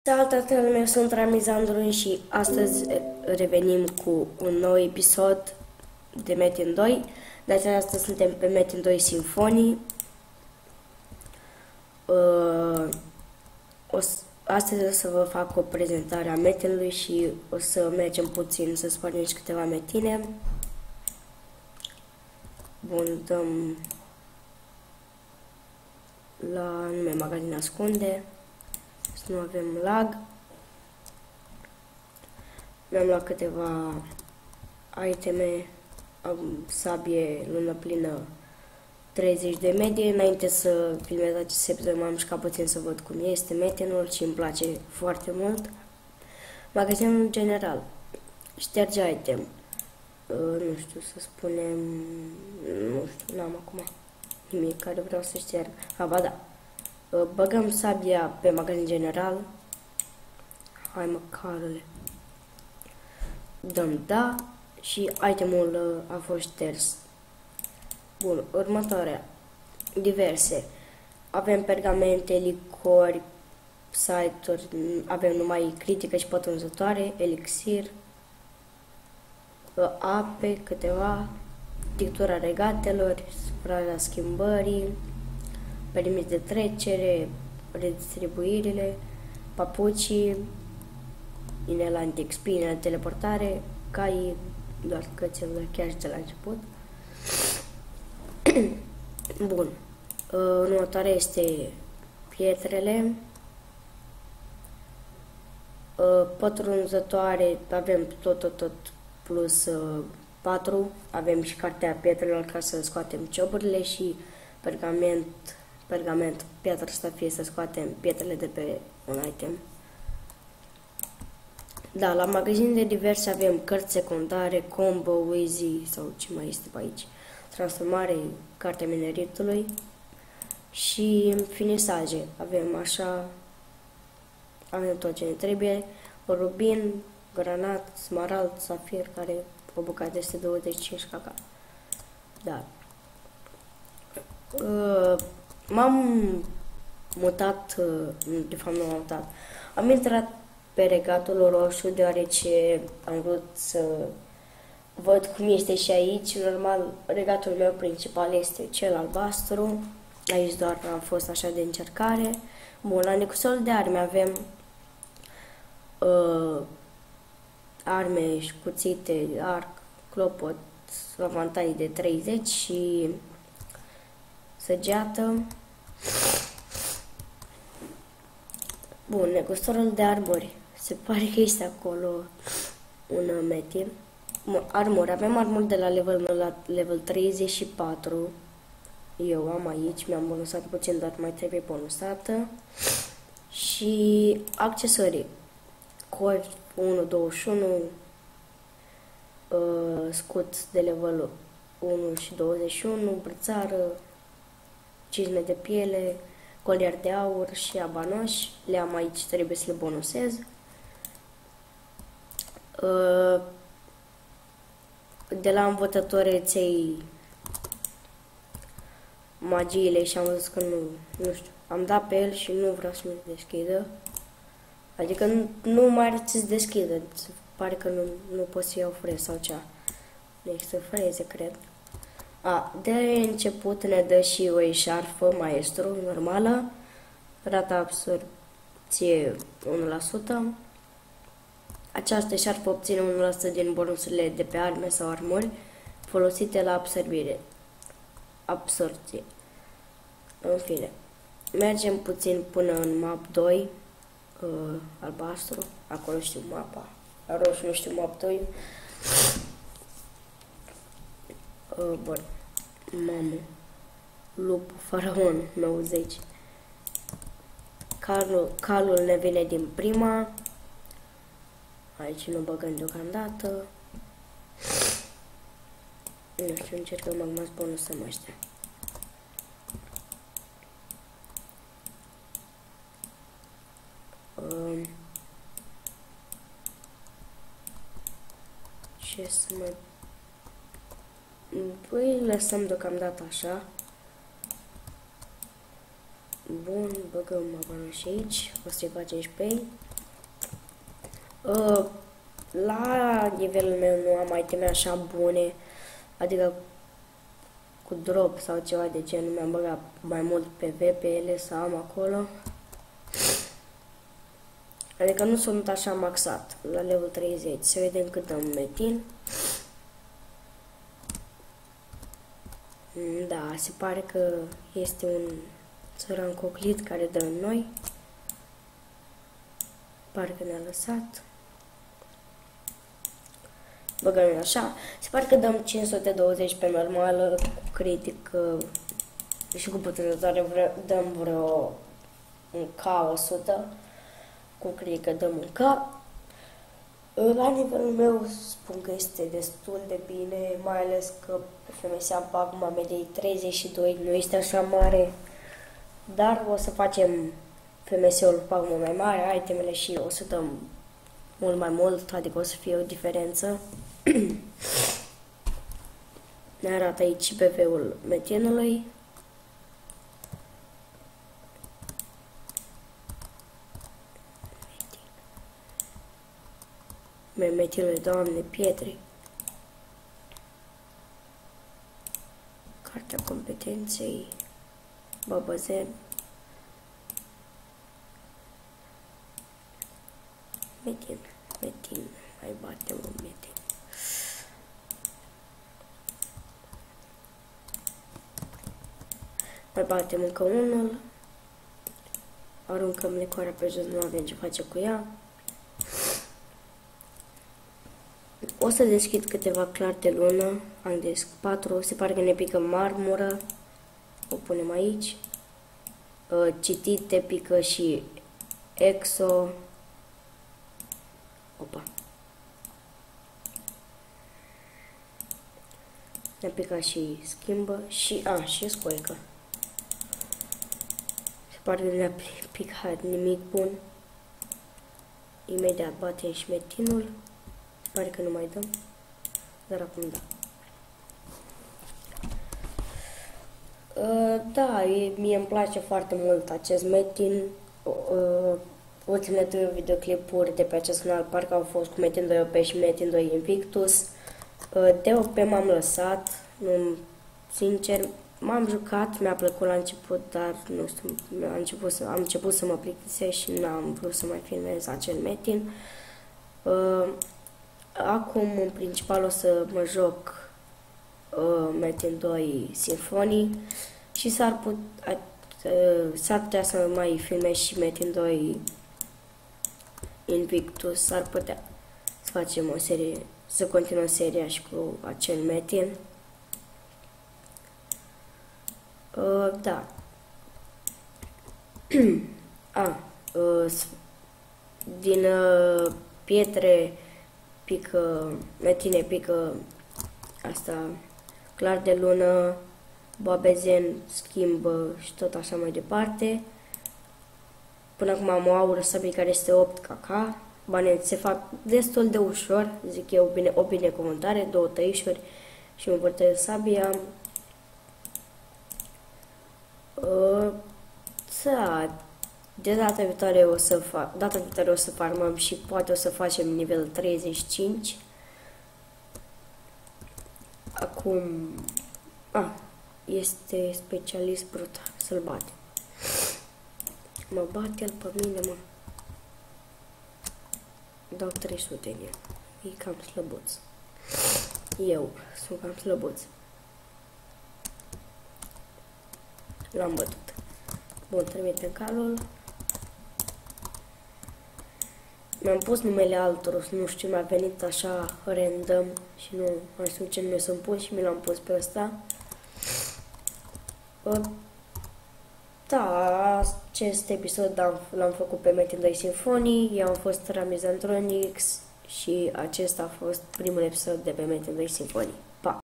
Salut, toată lumea, sunt Ramizandru și astăzi revenim cu un nou episod de Metin 2. De aceasta suntem pe Metin 2 Symphony. Astăzi o să vă fac o prezentare a metinului și o să mergem puțin să spunem și câteva metine. Bun, dăm la nume magazin ascunde. Să nu avem lag. Mi-am luat câteva iteme, am sabie lună plină 30 de medie. Înainte să filmez acest episod m-am mișcat puțin să văd cum este metinul și îmi place foarte mult. Magazinul general, șterge item, nu știu să spunem, nu știu, n-am acum nimic care vreau să șterg. Ba da. Băgăm sabia pe magazin general. Hai mă, carule. Dăm da și itemul a fost șters. Bun, următoarea. Diverse. Avem pergamente, licori, site-uri, avem numai critică și pătrunzătoare, elixir, ape, câteva, pictura regatelor, sufraja schimbării, permis de trecere, redistribuirile, papucii, inel anti-XP, inel teleportare, cai, doar cățelul chiar și de la început. Bun. Următoarea este pietrele. Pătrunzătoare, avem tot plus 4. Avem și cartea pietrelor ca să scoatem cioburile și pergament, piatră stafie să scoatem pietrele de pe un item. Da, la magazin de diverse avem cărți secundare, combo, easy sau ce mai este pe aici. Transformare, cartea mineritului și finisaje. Avem așa, avem tot ce ne trebuie. Rubin, granat, smarald, safir, care o bucată este 25 caca. Da. M-am mutat, de fapt nu m-am mutat, am intrat pe regatul roșu deoarece am vrut să văd cum este și aici. Normal, regatul meu principal este cel albastru, aici doar am fost așa de încercare. Bun, la necusorul de arme avem arme și cuțite, arc, clopot, avantaje de 30 și săgeată. Bun, negustorul de armuri. Se pare că este acolo un metin. Armuri. Avem armuri de la level 1 la level 34. Eu am aici, mi-am bonusat puțin, dar mai trebuie bonusată. Și accesorii. Cord 1.21, scut de level 1 și 21, brățară, cizme de piele, colier de aur și abanoși. Le am aici, trebuie să le bonusez. De la învățător reței magiile și am văzut că nu știu, am dat pe el și nu vreau să mi se deschidă. Adică nu mai are să se deschidă, se pare că nu pot să iau freze sau cea. Nu există freze, cred. De început ne dă și o eșarfă maestru normală, rata absorpție 1%. Această eșarfă obține 1% din bonusurile de pe arme sau armuri folosite la absorție. În fine, mergem puțin până în map 2, albastru, acolo știu mapa, la roșu nu știu map 2. Bun, mamă, lup, faraon, 90. Calul ne vine din prima. Aici nu băgăm deocamdată. Nu știu, încercăm acum să bonusăm ăștia. Ce să mai... Păi lăsăm deocamdată așa. Bun, băgăm abanoși aici, o să-i facem și pe ei. La nivelul meu nu am iteme așa bune, adică cu drop sau ceva de genul, mi-am băgat mai mult PV pe ele să am acolo. Adică nu sunt așa maxat la level 30. Să vedem cât dăm metin. Da, se pare că este un țăran coclit care dă în noi. Parcă ne-a lăsat. Băgăm așa. Se pare că dăm 520 pe normală, cu critic și cu puterătoare dăm vreo un K100. Cu critic dăm un K. La nivelul meu spun că este destul de bine, mai ales că pe FMS am acum mediei 32, nu este așa mare, dar o să facem FMS-ul pe acum mai mare, itemele și o să dăm mult mai mult, adică o să fie o diferență. Ne arată aici PV-ul metinului. Metilul, doamne, pietre. Cartea competenței. Babazen. Metin. Mai batem un metin. Mai batem încă unul. Aruncăm licoarea pe jos, nu avem ce face cu ea. O să deschid câteva clar de lună. Am deschis 4. Se pare că ne pică marmură. O punem aici. Citite pică și exo. Opa. Ne-a picat și schimbă și scoică. Se pare că ne-a picat nimic bun. Imediat batem și metinul. Pare că nu mai dăm, dar acum da. Da, mie îmi place foarte mult acest metin. Ultimele 2 videoclipuri de pe acest canal parcă au fost cu Metin 2 OP și Metin 2 Invictus. De OP m-am lăsat, sincer, m-am jucat, mi-a plăcut la început, dar nu știu, am început să mă plictisesc și n-am vrut să mai filmez acel metin. Acum, în principal, o să mă joc Metin 2 Symphony și s-ar putea să mai filmez și Metin 2 Invictus. S-ar putea să facem o serie, să continuăm seria și cu acel Metin. Da. Din pietre pică, metine pică asta, clar de lună, babezen, schimbă și tot așa mai departe. Până acum am o aură sabie care este 8 kk. Banii se fac destul de ușor, zic eu, o binecuvântare, 2 tăișuri și un vârtej sabia. Da, de data viitoare o să farmăm și poate o să facem nivel 35. Acum, este specialist brutal, să-l bate. Mă bate el pe mine, mă. Dau 300 în el. E cam slăbuț. Eu sunt cam slăbuț. L-am bătut. Bun, trimitem calul. Mi-am pus numele altor, nu știu, mi-a venit așa random și nu mai știu ce nume să-mi pun și mi l-am pus pe ăsta. Da, acest episod l-am făcut pe Metin 2 Symphony, eu am fost Ramizantronics și acesta a fost primul episod de pe Metin 2 Symphony.